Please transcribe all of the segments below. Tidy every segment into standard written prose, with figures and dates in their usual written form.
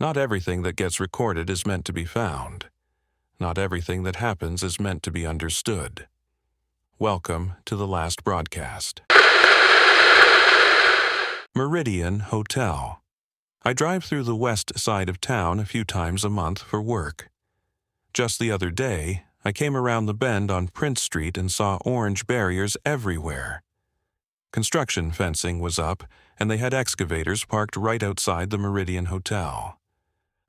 Not everything that gets recorded is meant to be found. Not everything that happens is meant to be understood. Welcome to the last broadcast. Meridian Hotel. I drive through the west side of town a few times a month for work. Just the other day, I came around the bend on Prince Street and saw orange barriers everywhere. Construction fencing was up, and they had excavators parked right outside the Meridian Hotel.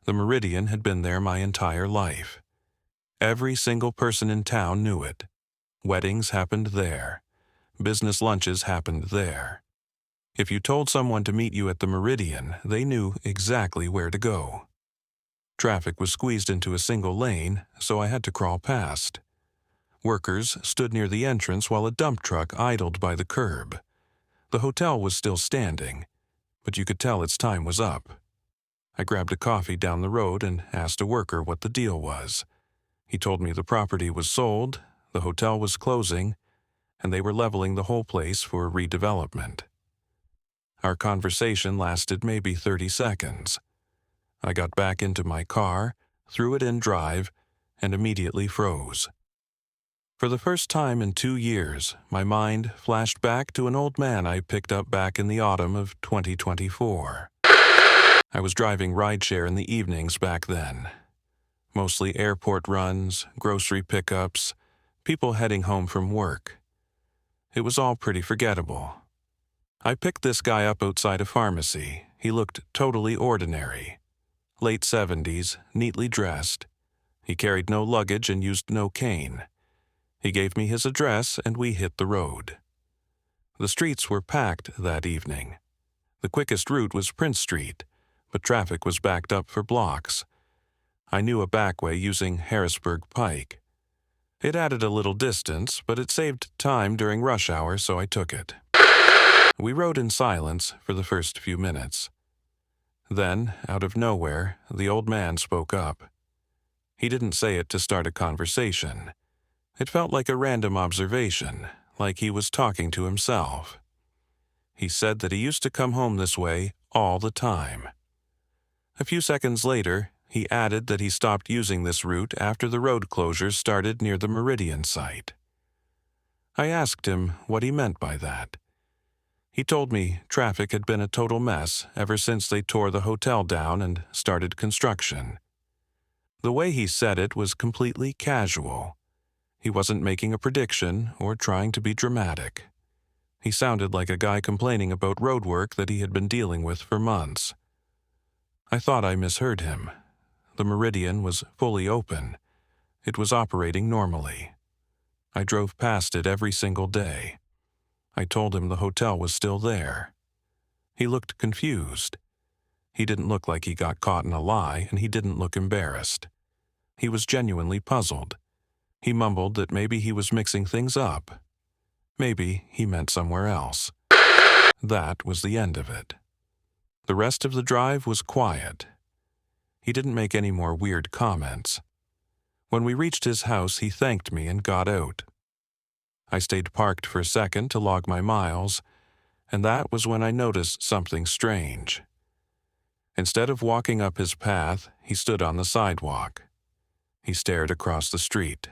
The Meridian had been there my entire life. Every single person in town knew it. Weddings happened there. Business lunches happened there. If you told someone to meet you at the Meridian, they knew exactly where to go. Traffic was squeezed into a single lane, so I had to crawl past. Workers stood near the entrance while a dump truck idled by the curb. The hotel was still standing, but you could tell its time was up. I grabbed a coffee down the road and asked a worker what the deal was. He told me the property was sold, the hotel was closing, and they were leveling the whole place for redevelopment. Our conversation lasted maybe 30 seconds. I got back into my car, threw it in drive, and immediately froze. For the first time in 2 years, my mind flashed back to an old man I picked up back in the autumn of 2024. I was driving rideshare in the evenings back then. Mostly airport runs, grocery pickups, people heading home from work. It was all pretty forgettable. I picked this guy up outside a pharmacy. He looked totally ordinary. Late 70s, neatly dressed. He carried no luggage and used no cane. He gave me his address and we hit the road. The streets were packed that evening. The quickest route was Prince Street, but traffic was backed up for blocks. I knew a back way using Harrisburg Pike. It added a little distance, but it saved time during rush hour, so I took it. We rode in silence for the first few minutes. Then, out of nowhere, the old man spoke up. He didn't say it to start a conversation. It felt like a random observation, like he was talking to himself. He said that he used to come home this way all the time. A few seconds later, he added that he stopped using this route after the road closures started near the Meridian site. I asked him what he meant by that. He told me traffic had been a total mess ever since they tore the hotel down and started construction. The way he said it was completely casual. He wasn't making a prediction or trying to be dramatic. He sounded like a guy complaining about roadwork that he had been dealing with for months. I thought I misheard him. The Meridian was fully open. It was operating normally. I drove past it every single day. I told him the hotel was still there. He looked confused. He didn't look like he got caught in a lie, and he didn't look embarrassed. He was genuinely puzzled. He mumbled that maybe he was mixing things up. Maybe he meant somewhere else. That was the end of it. The rest of the drive was quiet. He didn't make any more weird comments. When we reached his house, he thanked me and got out. I stayed parked for a second to log my miles, and that was when I noticed something strange. Instead of walking up his path, he stood on the sidewalk. He stared across the street.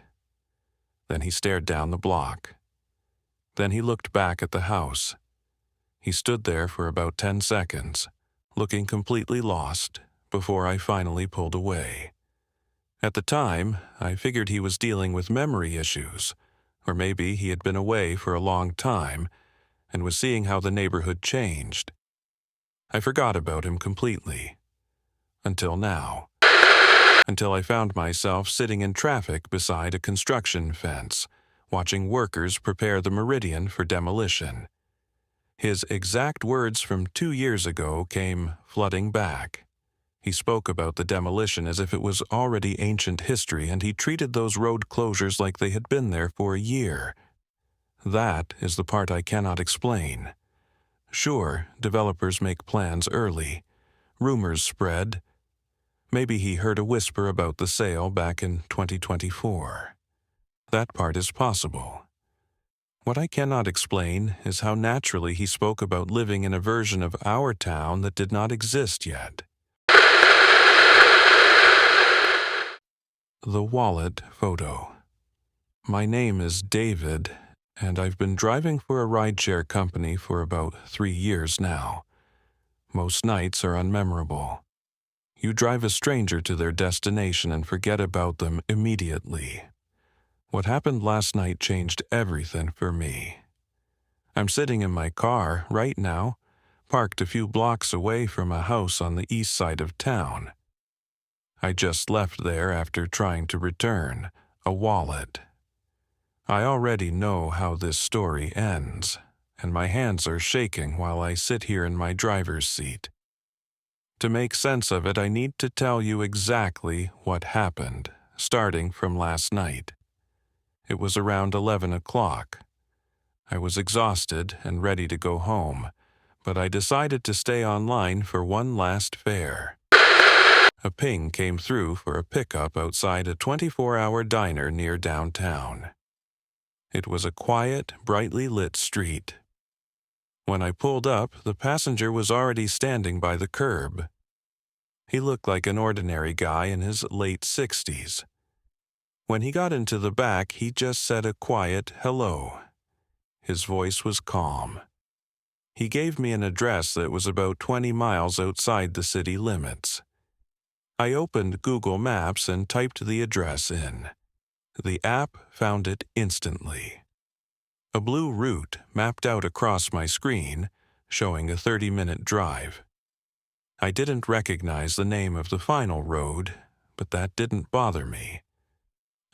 Then he stared down the block. Then he looked back at the house. He stood there for about 10 seconds, looking completely lost, before I finally pulled away. At the time, I figured he was dealing with memory issues, or maybe he had been away for a long time and was seeing how the neighborhood changed. I forgot about him completely. Until now. Until I found myself sitting in traffic beside a construction fence, watching workers prepare the Meridian for demolition. His exact words from 2 years ago came flooding back. He spoke about the demolition as if it was already ancient history, and he treated those road closures like they had been there for a year. That is the part I cannot explain. Sure, developers make plans early. Rumors spread. Maybe he heard a whisper about the sale back in 2024. That part is possible. What I cannot explain is how naturally he spoke about living in a version of our town that did not exist yet. The wallet photo. My name is David, and I've been driving for a rideshare company for about 3 years now. Most nights are unmemorable. You drive a stranger to their destination and forget about them immediately. What happened last night changed everything for me. I'm sitting in my car right now, parked a few blocks away from a house on the east side of town. I just left there after trying to return a wallet. I already know how this story ends, and my hands are shaking while I sit here in my driver's seat. To make sense of it, I need to tell you exactly what happened, starting from last night. It was around 11 o'clock. I was exhausted and ready to go home, but I decided to stay online for one last fare. A ping came through for a pickup outside a 24-hour diner near downtown. It was a quiet, brightly lit street. When I pulled up, the passenger was already standing by the curb. He looked like an ordinary guy in his late 60s. When he got into the back, he just said a quiet hello. His voice was calm. He gave me an address that was about 20 miles outside the city limits. I opened Google Maps and typed the address in. The app found it instantly. A blue route mapped out across my screen, showing a 30-minute drive. I didn't recognize the name of the final road, but that didn't bother me.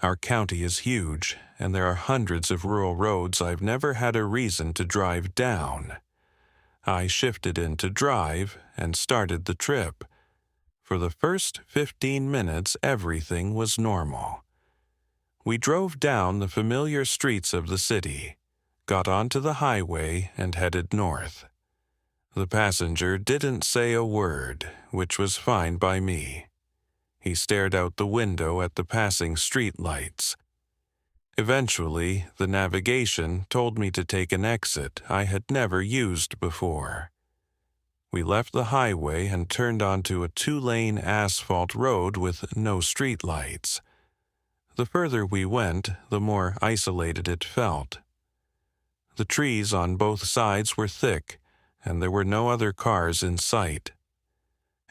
Our county is huge, and there are hundreds of rural roads I've never had a reason to drive down. I shifted into drive and started the trip. For the first 15 minutes, everything was normal. We drove down the familiar streets of the city, got onto the highway, and headed north. The passenger didn't say a word, which was fine by me. He stared out the window at the passing street lights. Eventually, the navigation told me to take an exit I had never used before. We left the highway and turned onto a 2-lane asphalt road with no streetlights. The further we went, the more isolated it felt. The trees on both sides were thick, and there were no other cars in sight.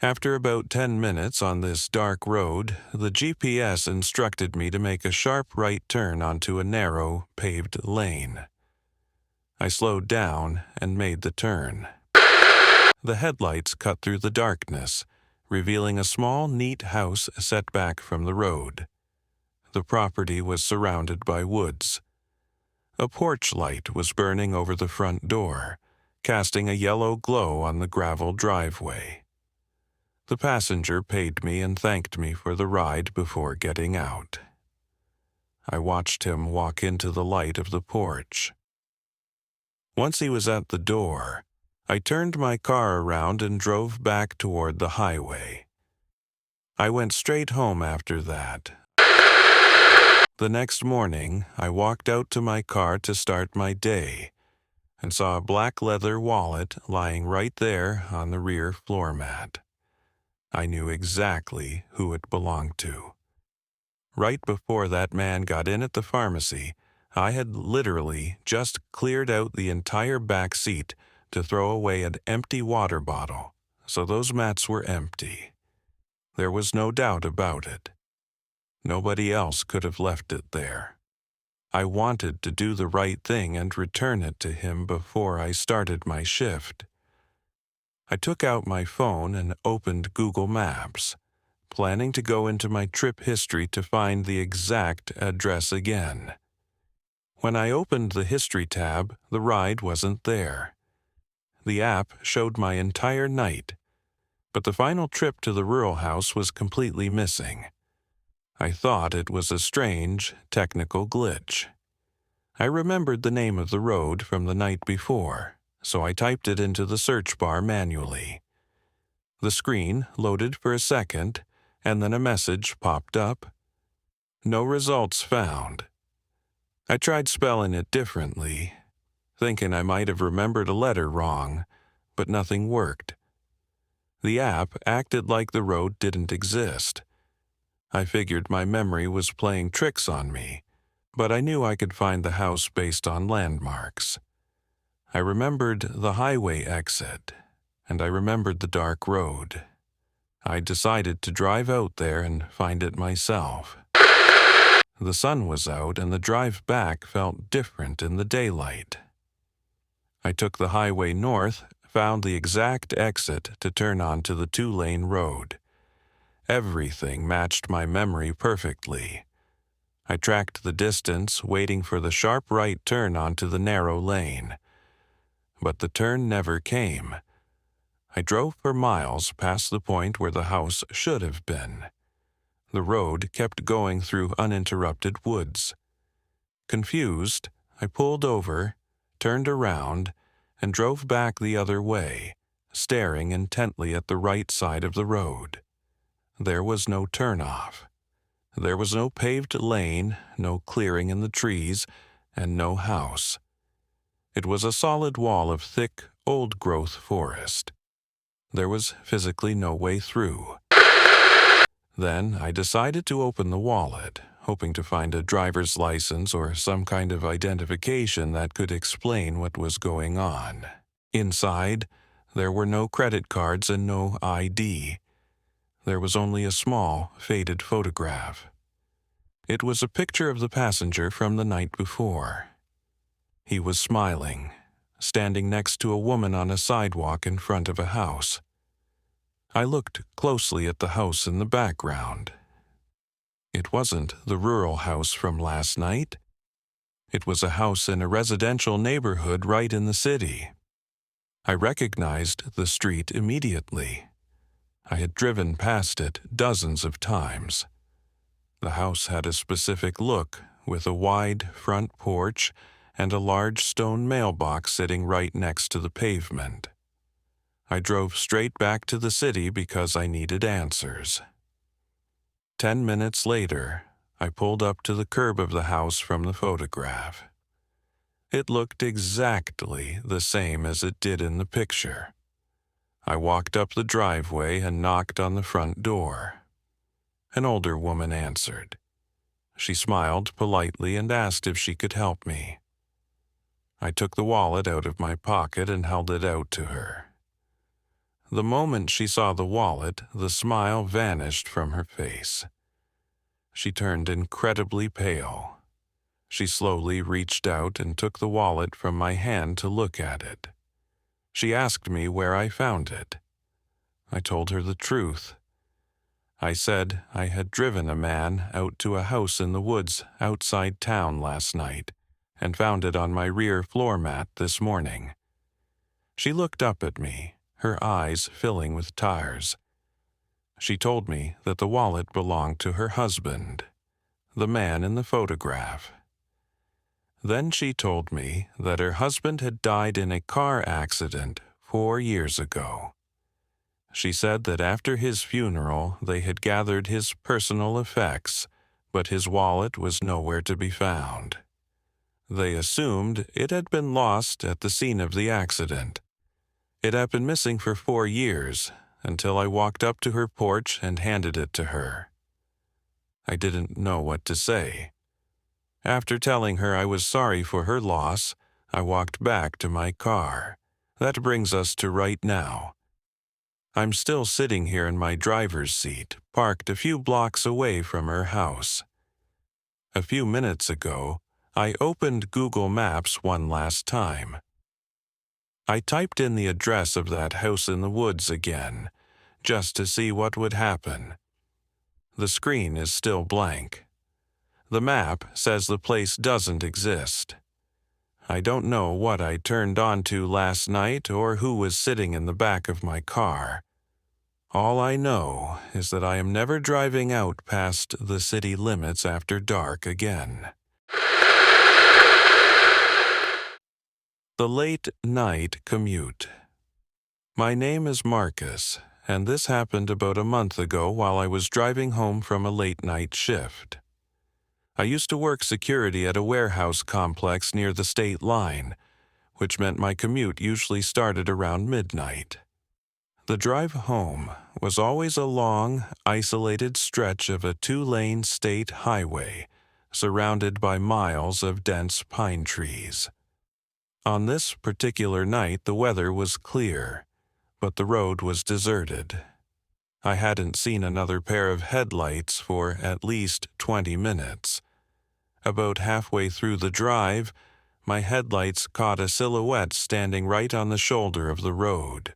After about 10 minutes on this dark road, the GPS instructed me to make a sharp right turn onto a narrow, paved lane. I slowed down and made the turn. The headlights cut through the darkness, revealing a small, neat house set back from the road. The property was surrounded by woods. A porch light was burning over the front door, casting a yellow glow on the gravel driveway. The passenger paid me and thanked me for the ride before getting out. I watched him walk into the light of the porch. Once he was at the door, I turned my car around and drove back toward the highway. I went straight home after that. The next morning, I walked out to my car to start my day and saw a black leather wallet lying right there on the rear floor mat. I knew exactly who it belonged to. Right before that man got in at the pharmacy, I had literally just cleared out the entire back seat to throw away an empty water bottle, so those mats were empty. There was no doubt about it. Nobody else could have left it there. I wanted to do the right thing and return it to him before I started my shift. I took out my phone and opened Google Maps, planning to go into my trip history to find the exact address again. When I opened the History tab, the ride wasn't there. The app showed my entire night, but the final trip to the rural house was completely missing. I thought it was a strange, technical glitch. I remembered the name of the road from the night before, so I typed it into the search bar manually. The screen loaded for a second, and then a message popped up. No results found. I tried spelling it differently, thinking I might have remembered a letter wrong, but nothing worked. The app acted like the road didn't exist. I figured my memory was playing tricks on me, but I knew I could find the house based on landmarks. I remembered the highway exit, and I remembered the dark road. I decided to drive out there and find it myself. The sun was out and the drive back felt different in the daylight. I took the highway north, found the exact exit to turn onto the 2-lane road. Everything matched my memory perfectly. I tracked the distance, waiting for the sharp right turn onto the narrow lane. But the turn never came. I drove for miles past the point where the house should have been. The road kept going through uninterrupted woods. Confused, I pulled over, turned around, and drove back the other way, staring intently at the right side of the road. There was no turnoff. There was no paved lane, no clearing in the trees, and no house. It was a solid wall of thick, old-growth forest. There was physically no way through. Then I decided to open the wallet, hoping to find a driver's license or some kind of identification that could explain what was going on. Inside, there were no credit cards and no ID. There was only a small, faded photograph. It was a picture of the passenger from the night before. He was smiling, standing next to a woman on a sidewalk in front of a house. I looked closely at the house in the background. It wasn't the rural house from last night. It was a house in a residential neighborhood right in the city. I recognized the street immediately. I had driven past it dozens of times. The house had a specific look, with a wide front porch and a large stone mailbox sitting right next to the pavement. I drove straight back to the city because I needed answers. 10 minutes later, I pulled up to the curb of the house from the photograph. It looked exactly the same as it did in the picture. I walked up the driveway and knocked on the front door. An older woman answered. She smiled politely and asked if she could help me. I took the wallet out of my pocket and held it out to her. The moment she saw the wallet, the smile vanished from her face. She turned incredibly pale. She slowly reached out and took the wallet from my hand to look at it. She asked me where I found it. I told her the truth. I said I had driven a man out to a house in the woods outside town last night and found it on my rear floor mat this morning. She looked up at me, her eyes filling with tears. She told me that the wallet belonged to her husband, the man in the photograph. Then she told me that her husband had died in a car accident 4 years ago. She said that after his funeral they had gathered his personal effects, but his wallet was nowhere to be found. They assumed it had been lost at the scene of the accident. It had been missing for 4 years, until I walked up to her porch and handed it to her. I didn't know what to say. After telling her I was sorry for her loss, I walked back to my car. That brings us to right now. I'm still sitting here in my driver's seat, parked a few blocks away from her house. A few minutes ago, I opened Google Maps one last time. I typed in the address of that house in the woods again, just to see what would happen. The screen is still blank. The map says the place doesn't exist. I don't know what I turned on to last night or who was sitting in the back of my car. All I know is that I am never driving out past the city limits after dark again. The Late-Night Commute. My name is Marcus, and this happened about a month ago while I was driving home from a late-night shift. I used to work security at a warehouse complex near the state line, which meant my commute usually started around midnight. The drive home was always a long, isolated stretch of a two-lane state highway surrounded by miles of dense pine trees. On this particular night, the weather was clear, but the road was deserted. I hadn't seen another pair of headlights for at least 20 minutes. About halfway through the drive, my headlights caught a silhouette standing right on the shoulder of the road.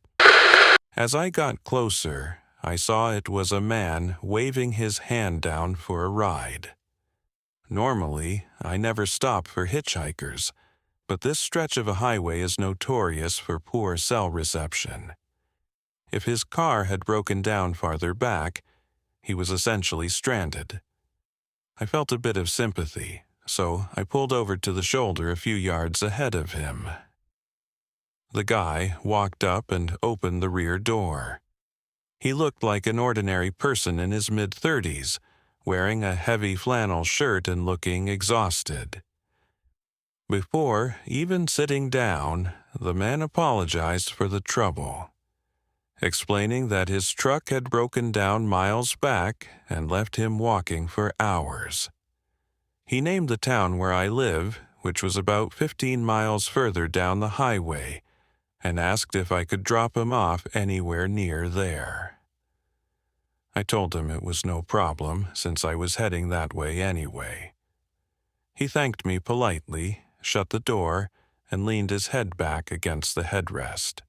As I got closer, I saw it was a man waving his hand down for a ride. Normally, I never stop for hitchhikers, but this stretch of a highway is notorious for poor cell reception. If his car had broken down farther back, he was essentially stranded. I felt a bit of sympathy, so I pulled over to the shoulder a few yards ahead of him. The guy walked up and opened the rear door. He looked like an ordinary person in his mid-30s, wearing a heavy flannel shirt and looking exhausted. Before even sitting down, the man apologized for the trouble, explaining that his truck had broken down miles back and left him walking for hours. He named the town where I live, which was about 15 miles further down the highway, and asked if I could drop him off anywhere near there. I told him it was no problem, since I was heading that way anyway. He thanked me politely, shut the door, and leaned his head back against the headrest.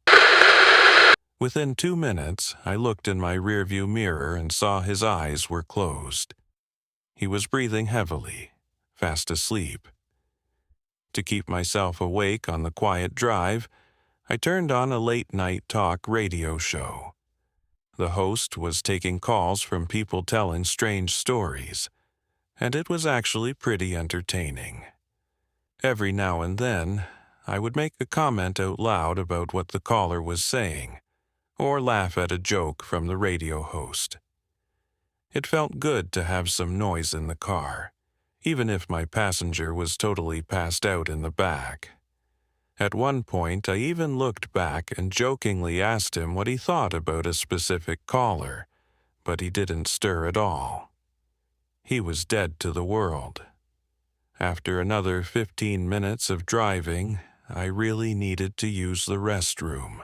Within 2 minutes, I looked in my rearview mirror and saw his eyes were closed. He was breathing heavily, fast asleep. To keep myself awake on the quiet drive, I turned on a late-night talk radio show. The host was taking calls from people telling strange stories, and it was actually pretty entertaining. Every now and then, I would make a comment out loud about what the caller was saying, or laugh at a joke from the radio host. It felt good to have some noise in the car, even if my passenger was totally passed out in the back. At one point, I even looked back and jokingly asked him what he thought about a specific caller, but he didn't stir at all. He was dead to the world. After another 15 minutes of driving, I really needed to use the restroom.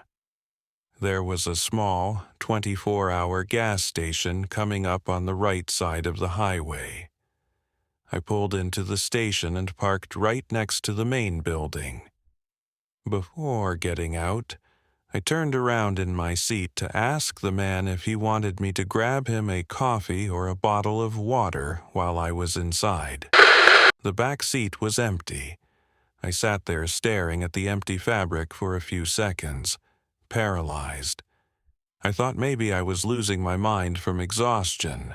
There was a small, 24-hour gas station coming up on the right side of the highway. I pulled into the station and parked right next to the main building. Before getting out, I turned around in my seat to ask the man if he wanted me to grab him a coffee or a bottle of water while I was inside. The back seat was empty. I sat there staring at the empty fabric for a few seconds, paralyzed. I thought maybe I was losing my mind from exhaustion.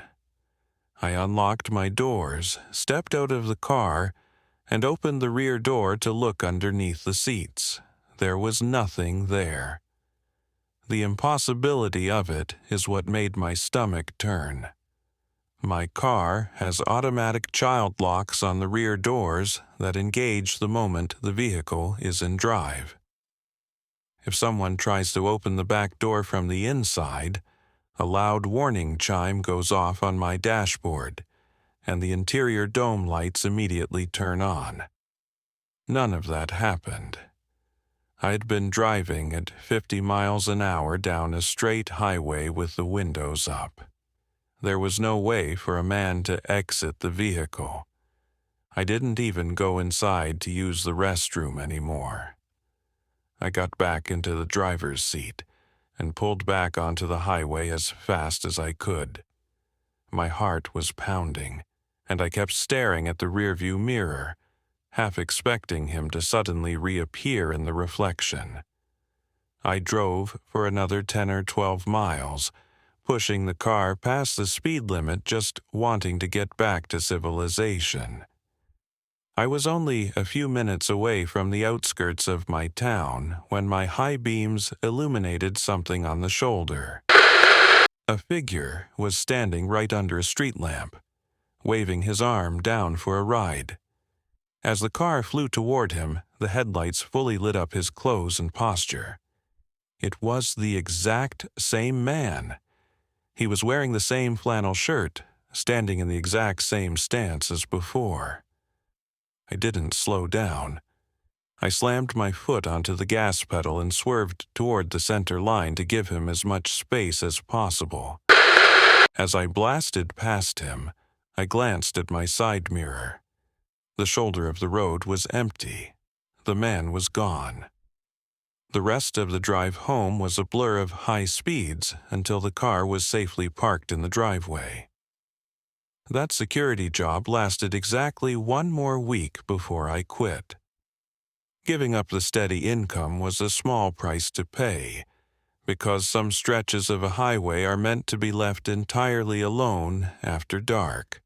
I unlocked my doors, stepped out of the car, and opened the rear door to look underneath the seats. There was nothing there. The impossibility of it is what made my stomach turn. My car has automatic child locks on the rear doors that engage the moment the vehicle is in drive. If someone tries to open the back door from the inside, a loud warning chime goes off on my dashboard, and the interior dome lights immediately turn on. None of that happened. I'd been driving at 50 miles an hour down a straight highway with the windows up. There was no way for a man to exit the vehicle. I didn't even go inside to use the restroom anymore. I got back into the driver's seat and pulled back onto the highway as fast as I could. My heart was pounding, and I kept staring at the rearview mirror, half expecting him to suddenly reappear in the reflection. I drove for another 10 or 12 miles, pushing the car past the speed limit, just wanting to get back to civilization. I was only a few minutes away from the outskirts of my town when my high beams illuminated something on the shoulder. A figure was standing right under a street lamp, waving his arm down for a ride. As the car flew toward him, the headlights fully lit up his clothes and posture. It was the exact same man. He was wearing the same flannel shirt, standing in the exact same stance as before. I didn't slow down. I slammed my foot onto the gas pedal and swerved toward the center line to give him as much space as possible. As I blasted past him, I glanced at my side mirror. The shoulder of the road was empty. The man was gone. The rest of the drive home was a blur of high speeds until the car was safely parked in the driveway. That security job lasted exactly 1 more week before I quit. Giving up the steady income was a small price to pay, because some stretches of a highway are meant to be left entirely alone after dark.